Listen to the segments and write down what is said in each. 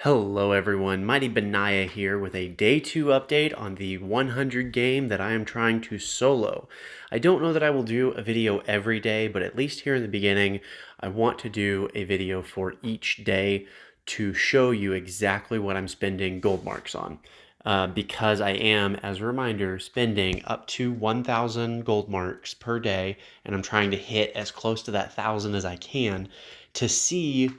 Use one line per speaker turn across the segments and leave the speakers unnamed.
Hello everyone, Mighty Benaya here with a Day 2 update on the 100 game that I am trying to solo. I don't know that I will do a video every day, but at least here in the beginning, I want to do a video for each day to show you exactly what I'm spending gold marks on. Because I am, as a reminder, spending up to 1,000 gold marks per day, and I'm trying to hit as close to that 1,000 as I can to see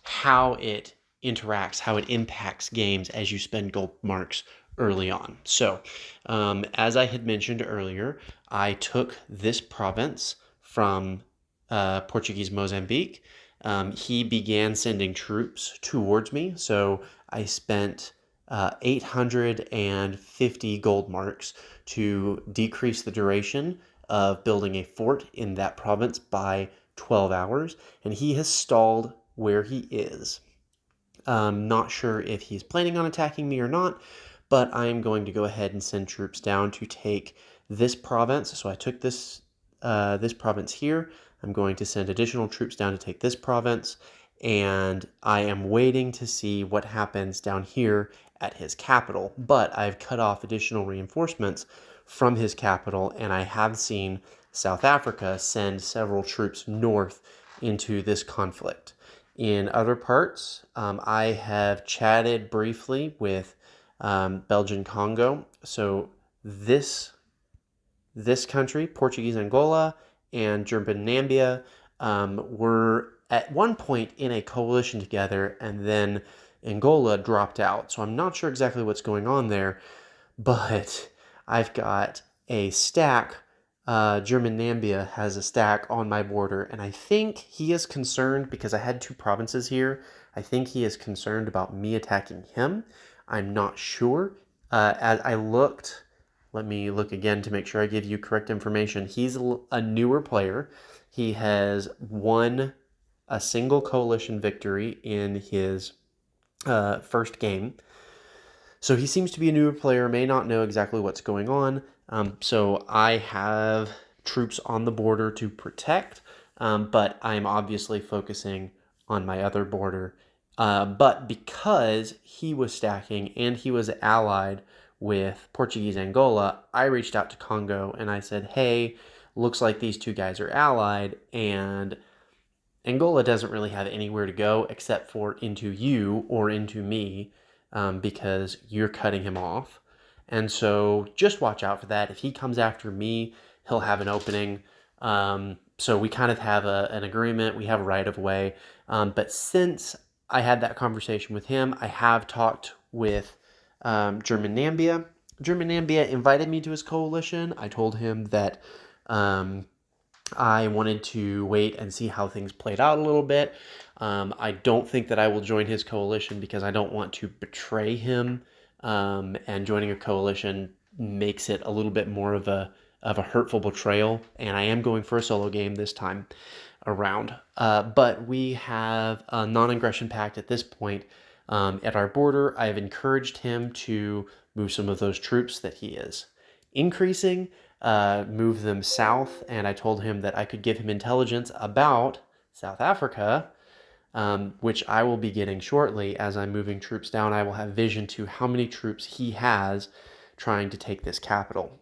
how it interacts, how it impacts games as you spend gold marks early on. So, as I had mentioned earlier, I took this province from Portuguese Mozambique. He began sending troops towards me, so I spent 850 gold marks to decrease the duration of building a fort in that province by 12 hours, and he has stalled where he is. Not sure if he's planning on attacking me or not, but I'm going to go ahead and send troops down to take this province. So I took this province here. I'm going to send additional troops down to take this province, and I am waiting to see what happens down here at his capital. But I've cut off additional reinforcements from his capital, and I have seen South Africa send several troops north into this conflict. In other parts, I have chatted briefly with Belgian Congo. So this country, Portuguese Angola and German Nambia, were at one point in a coalition together, and then Angola dropped out. So I'm not sure exactly what's going on there, but I've got a stack. German Nambia has a stack on my border, and I think he is concerned because I had two provinces here. I think he is concerned about me attacking him. I'm not sure. As I looked, let me look again to make sure I give you correct information. He's a newer player. He has won a single coalition victory in his first game. So he seems to be a newer player, may not know exactly what's going on. So I have troops on the border to protect, but I'm obviously focusing on my other border. But because he was stacking and he was allied with Portuguese Angola, I reached out to Congo and I said, hey, looks like these two guys are allied, and Angola doesn't really have anywhere to go except for into you or into me, because you're cutting him off. And so just watch out for that. If he comes after me, he'll have an opening. So we kind of have an agreement. We have a right of way. But since I had that conversation with him, I have talked with German Nambia. German Nambia invited me to his coalition. I told him that I wanted to wait and see how things played out a little bit. I don't think that I will join his coalition because I don't want to betray him. And joining a coalition makes it a little bit more of a hurtful betrayal. And I am going for a solo game this time around. But we have a non-aggression pact at this point at our border. I have encouraged him to move some of those troops that he is increasing, move them south, and I told him that I could give him intelligence about South Africa, which I will be getting shortly. As I'm moving troops down, I will have vision to how many troops he has trying to take this capital.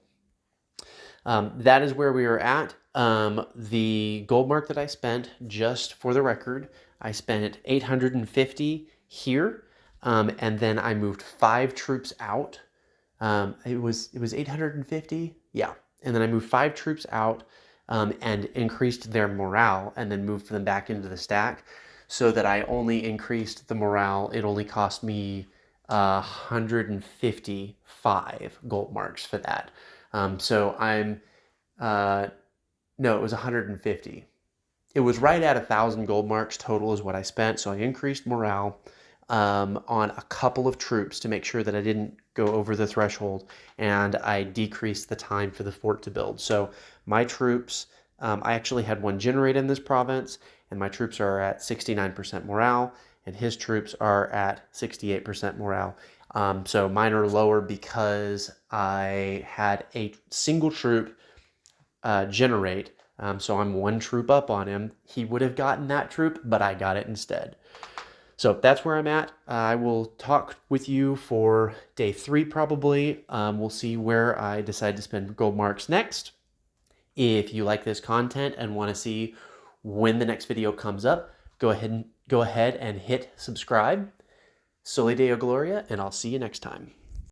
That is where we are at. The gold mark that I spent, just for the record, I spent 850 here, and then I moved 5 troops out. It was 850, yeah. And then I moved 5 troops out, and increased their morale, and then moved them back into the stack, so that I only increased the morale. It only cost me 155 gold marks for that. So I'm no, it was 150. It was right at 1,000 gold marks total is what I spent. So I increased morale on a couple of troops to make sure that I didn't go over the threshold, and I decreased the time for the fort to build. So my troops, I actually had one generate in this province, and my troops are at 69% morale, and his troops are at 68% morale. So mine are lower because I had a single troop generate. So I'm 1 troop up on him. He would have gotten that troop, but I got it instead. So that's where I'm at. I will talk with you for day 3 probably. We'll see where I decide to spend gold marks next. If you like this content and want to see when the next video comes up, go ahead and hit subscribe. Soli Deo Gloria, and I'll see you next time.